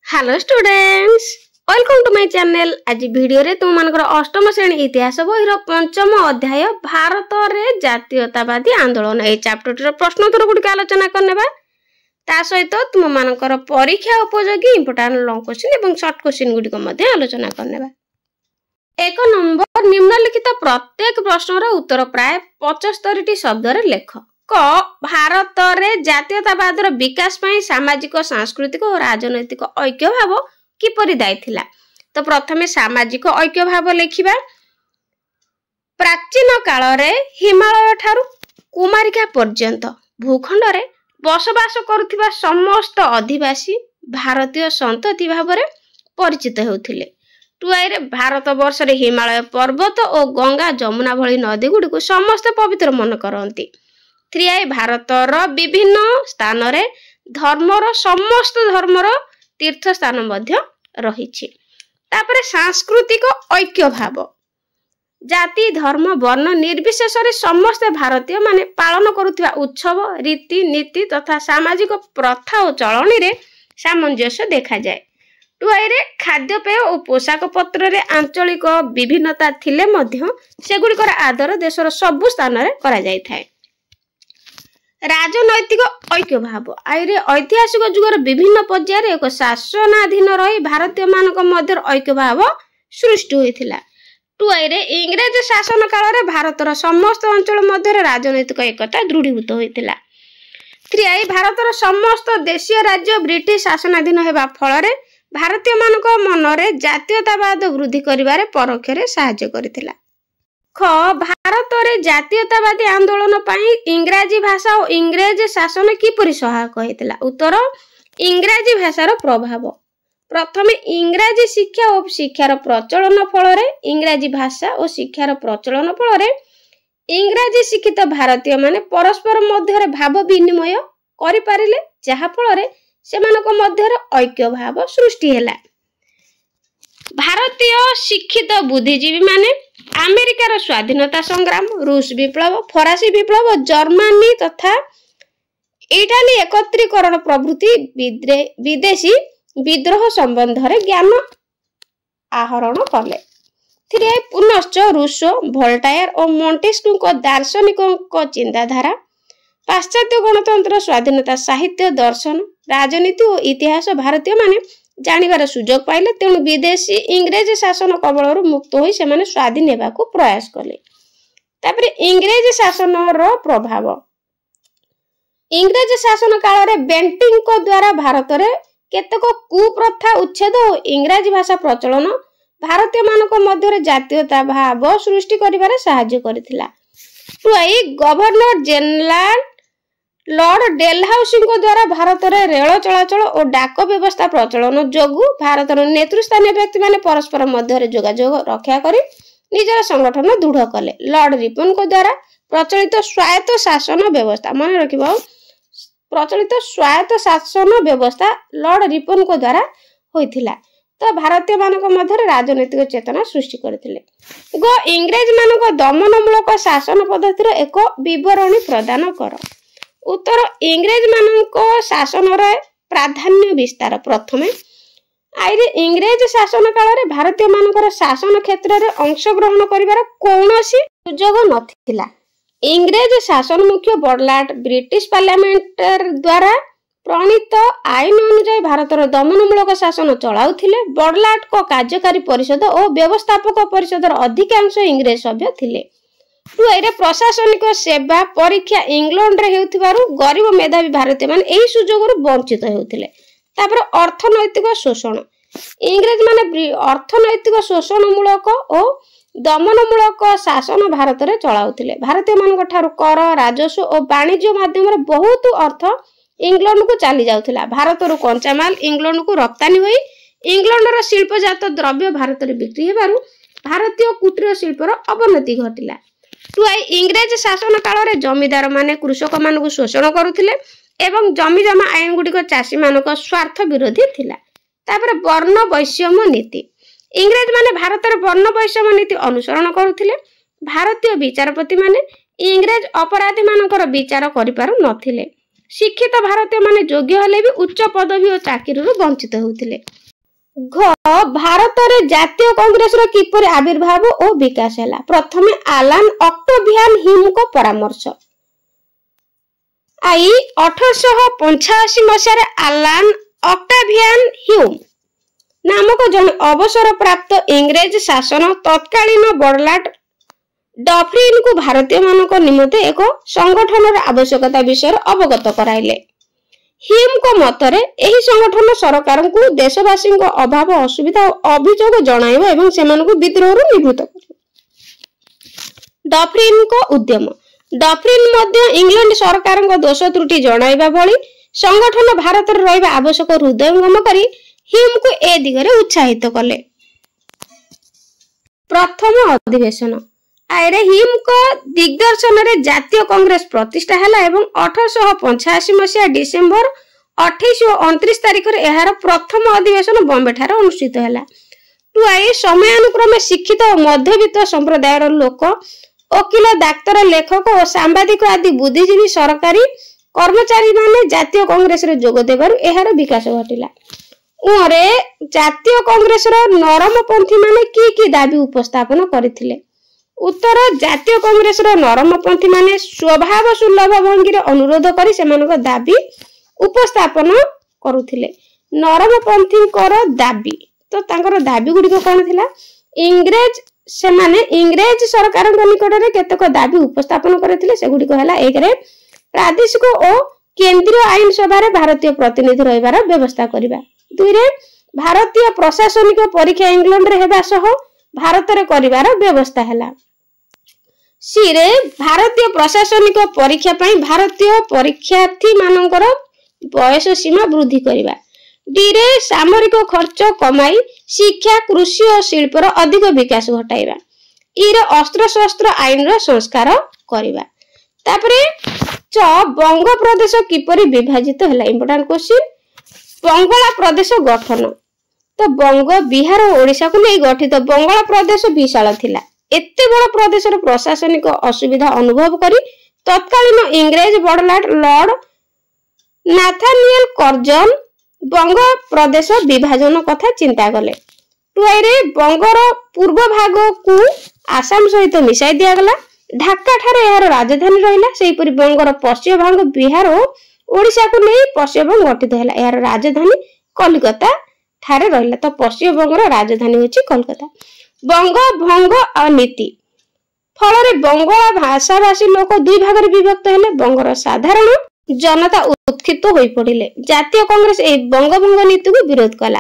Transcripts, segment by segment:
Hello students, welcome to my channel. आज video रे तुम मानकर अष्टम श्रेणी इतिहास बहिर पंचम अध्याय भारत रे जातीयतावादी आंदोलन ए चैप्टर प्रश्नोत्तर गुडी आलोचना करनेबा। ता सहित तुम मानकर परीक्षा उपयोगी इंपोर्टेंट लॉन्ग क्वेश्चन एवं शॉर्ट क्वेश्चन गुडी को मध्ये आलोचना करनेबा। एक नंबर निम्नलिखित प्रत्येक प्रश्नर उत्तर प्राय 75 टी शब्द रे लेख। क भारत रे जातीयतावादर विकास पई सामाजिक सांस्कृतिक और राजनैतिक ऐक्य भाव किपरि दायी थिला। तो प्रथमे सामाजिक ऐक्य भाव लेखिबा। प्राचीन काल रे हिमालय ठारू कुमारिका पर्यंत भूखंड रे बसवास करुथिबा समस्त अधिवासी भारतीय संतति भाव रे परिचित हेउथिले। टुआई रे भारत वर्ष रे हिमालय पर्वत और गंगा जमुना भली नदी गुडी को समस्त पवित्र मन करंती। त्रियाई भारतर विभिन्न स्थान रे धर्मर समस्त धर्मर तीर्थ स्थान मध्य रहिछि। तापरे सांस्कृतिक ऐक्य भाव। जाति धर्म वर्ण निर्विशेष रे समस्त भारतीय माने पालन करुथिबा उत्सव रीति नीति तथा सामाजिक प्रथा और चलनी रे सामंजस्य देखा जाए। टुआई रे खाद्यपेय और पोशाक पत्र रे आंचलिक विभिन्नता थिले मध्य सेगुड़िकर आदर देशर सबु स्थान रे करा जाय थाए। राजनैतिक ऐक्य भाव। आइरे ऐतिहासिक जुगर विभिन्न पर्यायर एक शासनाधीन रही भारतीय मानक मध्य ऐक्य भाव सृष्टि होइथिला। टुआई रे इंग्रेज शासन काल रे भारतर समस्त अंचल मध्य राजनैतिक एकता दृढ़ीभूत होइथिला। त्रियाई भारतर समस्त देशीय राज्य ब्रिटिश शासनाधीन हेबा फल रे भारतीय मानक मन रे जातीयतावाद वृद्धि करिवारे परोक्ष रे सहायता करिथिला। ख भारत रे जातीयतावादी आंदोलन पई इंग्राजी भाषा और इंग्रेज शासन किपरि सहायक हेतिला। उत्तर इंग्राजी भाषार प्रभाव। प्रथमे इंग्राजी शिक्षा और शिक्षार प्रचलन फल रे इंग्राजी भाषा और शिक्षार प्रचलन फल रे इंग्राजी शिक्षित भारतीय माने परस्पर मध्य रे भाव विनिमय करि पारिले, जहा फल रे सेमानक मध्य रे ऐक्य भाव सृष्टि हेला। भारतीय शिक्षित बुद्धिजीवी माने अमेरिकार स्वाधीनता संग्राम, रूस विप्लव, फरासी विप्लव, जर्मनी तथा इटाली एकत्रीकरण प्रभृति विदेशी विद्रोह संबंध रे ज्ञान आहरण कले। पुनश्च रूसो वोल्टायर और मोंटेस्क्यू को दार्शनिकों चिंताधारा, पाश्चात्य गणतंत्र, स्वाधीनता साहित्य, दर्शन, राजनीति और इतिहास भारतीय माने जानिबार सुजोग पाइले। तेणु विदेशी इंग्रेज शासन कबल मुक्त होई से माने स्वाधीन हेबा को प्रयास कले। तापरे इंग्रेज शासन रो प्रभाव। इंग्रेज शासन काल रे बेंटिंग को द्वारा भारत रे केतक कुप्रथा उच्छेद और इंग्राजी भाषा प्रचलन भारतीय मानक मध्य रे जातीयता भाव सृष्टि करिबारे सहायता करिथिला। टुआई गवर्नर जनरल लॉर्ड डेलहाउसी द्वारा भारत रे रेल चलाचल और डाक व्यवस्था प्रचलन जोगु भारतर नेतृस्थानीय व्यक्ति माने परस्पर मध्य रे जोगाजोग रक्षा करी निजर संगठन दृढ़ कले। लॉर्ड रिपन को द्वारा प्रचलित स्वायत्त शासन व्यवस्था मन रखिबो। प्रचलित स्वायत्त शासन व्यवस्था लॉर्ड रिपन को द्वारा होइथिला। तो भारतीय मानक मध्य राजनैतिक चेतना सृष्टि करथिले। गो इंग्रेज मानक दमनमूलक शासन पद्धतिर एक विवरणी प्रदान कर। उत्तर इंग्रेज मानक शासन रे प्राधान्य विस्तार। प्रथमे आइरे इंग्रेज शासन काल रे भारतीय मानकर शासन क्षेत्र रे अंश ग्रहण करिवार कोनोसी सुजोग नथिला। इंग्रेज शासन मुख्य बड़लाट ब्रिटिश पार्लियामेंट द्वारा प्रणीत आईन अनुसार भारतर दमनमूलक शासन चलाउथिले। बड़लाट को कार्यकारी परिषद और व्यवस्थापक परिषदर अधिकांश इंग्रेज सभ्य थिले। टुआईरे प्रशासनिक सेवा परीक्षा इंग्लैंड रे हेउथिबारु गरीब मेधावी भारतीय मान एही सुजोगरु वंचित हेउथिले। तापर अर्थनैतिक शोषण। इंग्रेज माने अर्थनैतिक शोषण मूलक और दमनमूलक शासन भारत रे चलाउथिले। भारतीय मानक ठारू कर राजस्व और वाणिज्य माध्यम रे बहुत अर्थ इंग्लैंड को चली जाउथिला। भारत रो कंचा माल इंग्लैंड को रप्तानी होई इंग्लैंड रो शिल्पजात द्रव्य भारत रे बिक्री हेबारु भारतीय कुटीर शिल्पर अवनति घटिला। टुआई इंग्रेज शासन काल रे जमीदार माने कृषक मानकु शोषण करुथिले एवं जमी जमा आईन गुडिक चाषी मानक स्वार्थ विरोधी थिला। तापर वर्ण वैषम्य नीति। इंग्रेज माने भारतर वर्ण वैषम्य नीति अनुसरण करुथिले। भारतीय विचारपति माने इंग्रेज अपराधी मानकर विचार करि पारु नथिले। शिक्षित भारतीय माने योग्य हेले भी उच्च पदवी और चाकरी वंचित होउथिले। घ भारत रे जातीय कांग्रेस रो किपर आविर्भाव और विकास हैला। प्रथमे आलान ऑक्टेवियन ह्यूम को परामर्श आई 1885 मसीह आलान ऑक्टेवियन ह्यूम नामक जन अवसर प्राप्त इंग्रेज शासन तत्कालीन बड़लाट डफरिन को भारतीय मानक निमंते एक संगठन आवश्यकता विषय अवगत कराइले। ह्यूम को मतरे एही संगठन सरकार को देशवासी अभाव असुविधा और अभियोग जणाइबो एवं सेमानकु विद्रोह निवृत्त करिबो। डफरिन को उद्यम डफरिन मध्य इंग्लैंड सरकार दोष त्रुटि जणाइबा भली संगठन भारत रे रहिबा आवश्यक हृदयंगम करी ह्यूम को ए दिगरे उत्साहित कले। प्रथम अधिवेशन आयरे ह्यूम को दिग्दर्शन रे जातीय कांग्रेस प्रतिष्ठा हैला एवं 1885 मसीहा डिसेंबर 28 और 29 तारिख रे एहार प्रथम अधिवेशन बॉम्बे ठारे अनुष्ठित हैला। टुआई समयानुक्रमे शिक्षित और मध्यवित्त संप्रदायर लोक वकील डाक्तर लेखक और सांबादिक आदि बुद्धिजीवी सरकारी कर्मचारी माने जातीय कांग्रेस रे जोग देबारु एहार विकास घटिला। उरे जातीय कांग्रेस रो नरमपंथी माने की दाबी उपस्थापन करथिले। उत्तर जातीय कांग्रेस रो नरमपंथी माने स्वभाव सुलभ भंगी रे अनुरोध करी सेमानक दाबी उपस्थापन करुथिले। नरमपंथी कर दाबी तो तांकर दाबी गुडी को कोन थिला? इंग्रेज सेमाने इंग्रेज सरकार निकट रे केतक दाबी उपस्थापन करथिले। से गुडी को हला एक रे प्रादेशिक और केंद्रीय आईन सभा रे भारतीय प्रतिनिधि रहिबार व्यवस्था करिबा। दुई रे भारतीय प्रशासनिक परीक्षा इंग्लैंड रे हेबा सह भारत रे करिबार व्यवस्था हला। सी रे भारतीय प्रशासनिक परीक्षा पई भारतीय परीक्षार्थी मानकर बयस सीमा वृद्धि करिबा। डी रे सामरिक खर्च कमाई शिक्षा कृषि और शिल्पर अधिक विकास घटाइबा। ई रे अस्त्र शस्त्र आईन रो संस्कार करिबा। तापरे च बंग प्रदेश किपरि विभाजित हला। इंपोर्टेंट क्वेश्चन बंगला प्रदेश गठन तो बंग बिहार और ओडिशा को नहीं गठित बंगला प्रदेश विशाल थिला। एते बड़ प्रदेश रो प्रशासनिक असुविधा अनुभव करी तत्कालीन इंग्रेज बड़लाट लॉर्ड नाथानियल कर्जन बंग प्रदेश विभाजन कथा चिंता कले। टुआई रे बंगर पूर्व भाग को आसाम सहित मिसाई दिया गला। ढाका ठारे यार राजधानी रहिला। सेहीपरि बंगर पश्चिम भाग बिहार और ओडिशा को नहीं पश्चिम बंग गठित हैला। यार राजधानी कलकत्ता ठारे रहिला। तो पश्चिम बंगर राजधानी होची कलकत्ता। बंग भंग और नीति फल रे बंगला भाषा भाषी लोक दुई भाग रे विभक्त हेले। बंगर साधारण जनता उत्क्षिप्त होई पड़िले। जातीय कांग्रेस ए बंग भंग नीति को विरोध कला।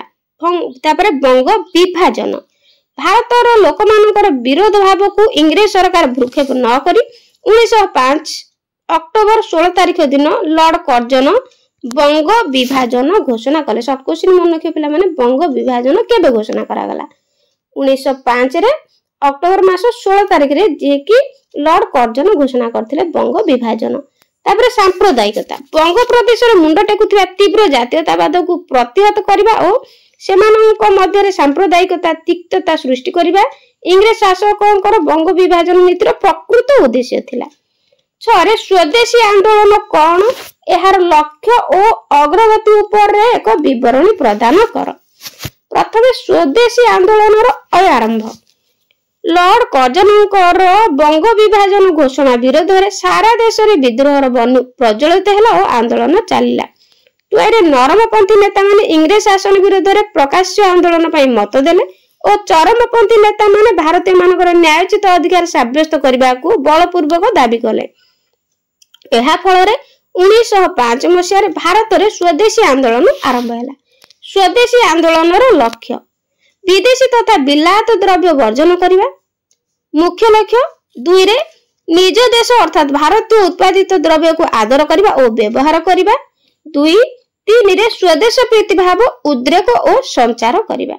तापरे बंग विभाजन भारत रो लोक मानकर विरोध भाव को इंग्रेज सरकार भ्रुक्षेप न करी 1905 अक्टोबर 16 तारिख दिन लॉर्ड कर्जन बंग विभाजन घोषणा कले। शॉर्ट क्वेश्चन मन रखियो पिला माने बंग विभाजन केबे घोषणा करा गला? 1905 रे अक्टोबर मास 16 तारिख रे जे कि लॉर्ड कर्जन घोषणा करथिले बंग विभाजन। तापरे सांप्रदायिकता बंग प्रदेश रे मुंड टेकुथिबा तीव्र जातीयतावाद को प्रतिहत करबा और सेमानक मध्य रे सांप्रदायिकता तिक्तता सृष्टि करबा इंग्रेज शासकंकर बंग विभाजन नीतिर प्रकृत उद्देश्य थिला। छरे स्वदेशी आंदोलन कोन एहार लक्ष्य और अग्रगति ऊपर रे एक विवरणी प्रदान कर। प्रथमे स्वदेशी आंदोलन आरंभ लॉर्ड कर्जनकर बंग विभाजन घोषणा विरोध रे सारा देश रे विद्रोह प्रज्वलित हैला और आंदोलन चलिला। टुआरे नरमपंथी नेता माने इंग्रेज शासन विरोध रे प्रकाश्य आंदोलन पई मत देले और चरमपंथी नेता माने भारतीय मानकर न्यायोचित अधिकार साब्यस्त करबा को बलपूर्वक दाबी कले। एहा फल रे 1905 मसिया रे भारत रे स्वदेशी आंदोलन आरंभ हैला। स्वदेशी आंदोलन रो लक्ष्य विदेशी तथा बिलात द्रव्य वर्जन करिबा मुख्य लक्ष्य। दुई रे निज देश अर्थात भारतीय उत्पादित द्रव्य को आदर करिबा और व्यवहार करिबा। दुई तीन रे स्वदेश प्रीति भाव उद्रेक और संचार करिबा।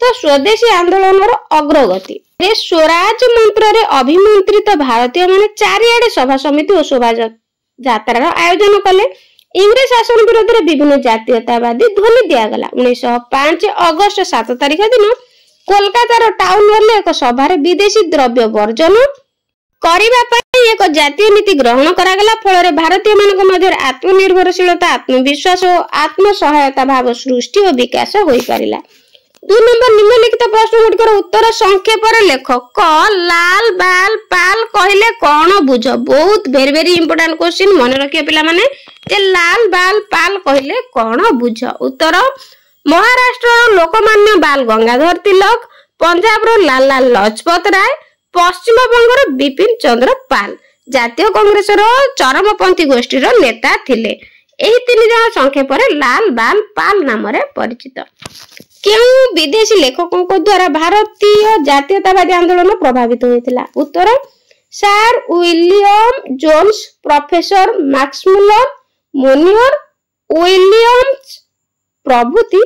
तो स्वदेशी आंदोलन रो अग्रगति रे स्वराज मंत्र रे अभिमंत्रित भारतीय माने चारिआडे सभा समिति और शोभा यात्रा आयोजन कले। इंग्रेज शासन विरोध रे विभिन्न जातीयतावादी ध्वनि दिया गला। 1905 अगस्त 7 तारिख दिन कोलकाता रो टाउन हॉल एक सभा रे विदेशी द्रव्य वर्जन करिबा पई एक जातीय नीति ग्रहण करागला फल भारतीय मानक मध्य आत्मनिर्भरशीलता आत्मविश्वास और आत्मसहायता भाव सृष्टि और विकास हो पारिला। 2 नंबर निम्नलिखित प्रश्न गुड़िकर उत्तर संक्षेप लेख। क लाल बाल पाल कहले कौन बुझ। बहुत वेरी वेरी इंपोर्टेंट क्वेश्चन मन रखिए पिला माने जे लाल बाल पाल कहले कौन बुझ। उत्तर महाराष्ट्र लोकमान्य बाल गंगाधर तिलक, पंजाब लाला लजपत राय, पश्चिम बंगर बिपिन चंद्र पाल जातीय कांग्रेस चरमपंथी गोष्ठी नेता थिले। एही 3 जन संक्षेप लाल बाल पाल नाम परिचित। क्यों विदेशी लेखकों द्वारा भारतीय जातीयतावादी आंदोलन प्रभावित होता। उत्तर sir William Jones, professor Max Muller, Monier Williams प्रभृति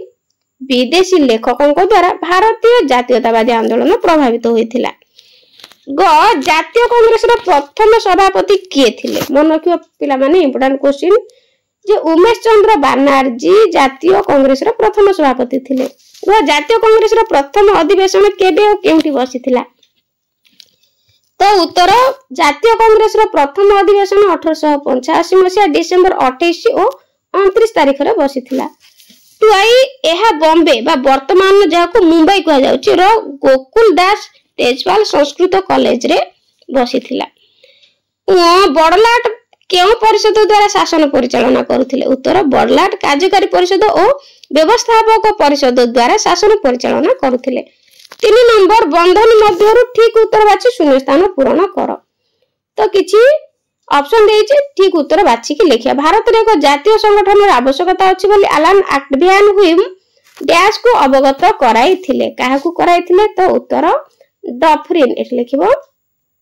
विदेशी लेखकों द्वारा भारतीय जातीयतावादी आंदोलन प्रभावित होता। ग जातीय कांग्रेस प्रथम सभापति किए थिले। मन रखियो पिला माने इंपोर्टेंट क्वेश्चन जे उमेश चंद्र बनर्जी जातीय कांग्रेस प्रथम सभापति थिले। ग जातीय कांग्रेस प्रथम अधिवेशन केबे और केउठी बसिथिला। तो उत्तर जातीय कांग्रेस प्रथम अधिवेशन 1885 मसिया डिसेंबर 28 और 29 तारिख रे बसिथिला। टुआई एहा बॉम्बे बा वर्तमान जाको मुंबई कह जाउची रो गोकुल दास तेजपाल संस्कृत कॉलेज रे बसिथिला। बड़लाट केउ परिषद द्वारा शासन परिचालना करुथिले। उत्तर बड़लाट कार्यकारी परिषद और व्यवस्थापक परिषद द्वारा शासन परिचालना करुथिले। 3 नंबर बंधन मध्यरु ठीक उत्तर बाछि शून्य स्थान पूरण कर। तो किछि ऑप्शन देइछि ठीक उत्तर बाछि कि लिखिया। भारत रे एक जातीय संगठन र आवश्यकता अछि बोली अलान आक्टवियन हुइम डैश को अवगत कराइथिले। काहाकू कराइथिले। तो उत्तर डफरिन एट लिखिबो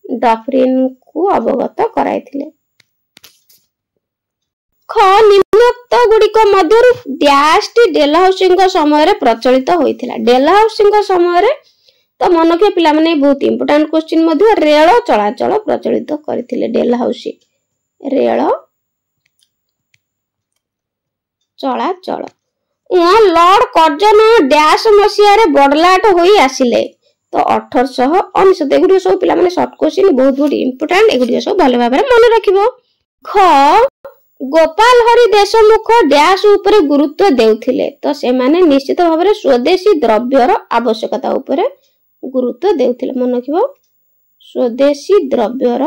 डफरिन को अवगत कराइथिले। ख निम्नोक्त गुड़िक मध्यरु डैश टी डेलहाउसिंग समय प्रचलित होइथिला। डेलहाउसिंग समय तो मन के पिला माने बहुत इंपोर्टेंट क्वेश्चन मध्य रेल चलाचल प्रचलित करथिले। डेलहाउसी रेल चलाचल। लॉर्ड कर्जन डैश मसिया रे बड़लाट होई आसिले। तो 1899 एगुडी सब पिला माने शॉर्ट क्वेश्चन बहुत बहुत इंपोर्टेंट एगुडी सब भलो भाबरे मन रखिबो। ख गोपाल हरि देशमुख डैश उपरे गुरुत्व देउथिले। तो से माने निश्चित भाबरे स्वदेशी द्रव्यर आवश्यकता उपरे गुरुत्व देउथिले। मन रखिबो स्वदेशी द्रव्यर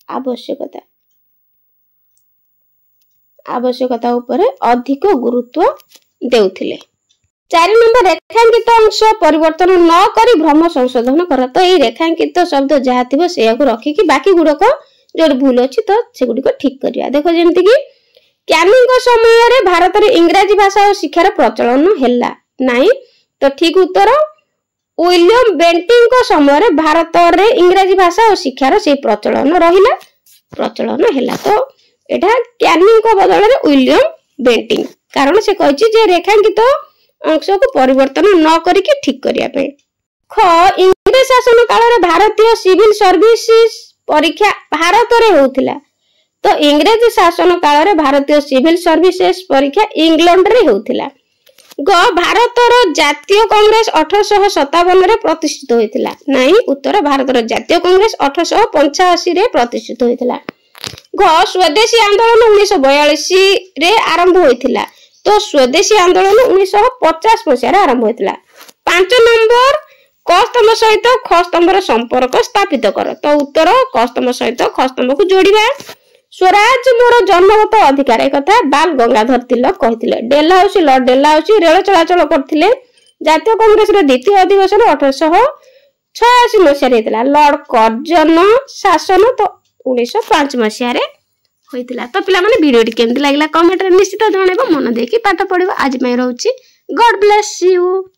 आवश्यकता उपरे अधिक गुरुत्व देउथिले। 4 नंबर रेखांकित अंश परिवर्तन न करी भ्रम संशोधन कर। तो ये रेखांकित शब्द जहा थिबो से याको रखी कि बाकी गुडक जो भूल अछि तो से गुडी को ठीक करिया। देखो जेमति कि कैनिंग समय रे भारत रे इंग्रजी भाषा और शिक्षार प्रचलन हेला नाही। तो ठीक उत्तर विलियम बेंटिंग को समय रे भारत रे इंग्रजी भाषा और शिक्षार से प्रचलन हेला। तो एटा कैनिंग को बदल रे विलियम बेंटिंग कारण से कहछि जे रेखांकित अंश को परिवर्तन न करिके ठीक करिया पे। ख इंग्रज शासन काल रे भारतीय सिविल सर्विसेज परीक्षा भारत रे होतिला। तो इंग्रज शासन काल रे भारतीय सिविल सर्विसेज परीक्षा इंग्लैंड रे होतिला। ग भारत रो जातीय कांग्रेस 1857 रे प्रतिष्ठित होइतिला। नाही उत्तर भारत रो जातीय कांग्रेस 1885 रे प्रतिष्ठित होइतिला। ग स्वदेशी आंदोलन 1942 रे आरंभ होइतिला। तो स्वदेशी आंदोलन 1950 मसीह आरंभ होता। 5 नंबर क स्तंभ सहित ख स्तंभर संपर्क स्थापित कर। तो उत्तर क स्तंभ सहित ख स्तंभ को जोड़िबा। स्वराज मोर जन्मगत अधिकार एक कथा बाल Gangadhar Tilak कहिथिले। Dalhousie Lord Dalhousie rail चलाचल करथिले। जातीय कांग्रेस रो द्वितीय अधिवेशन 1886 मसीह रे हेतला। लॉर्ड कर्जन शासन तो 1905 मसीह रे होइतिला। तो पिला माने वीडियो केमति लागला कमेंट रे निश्चित जणाइबो। मन देकी पाठ पढिबो। आज मैं रहउची गॉड ब्लेस यू।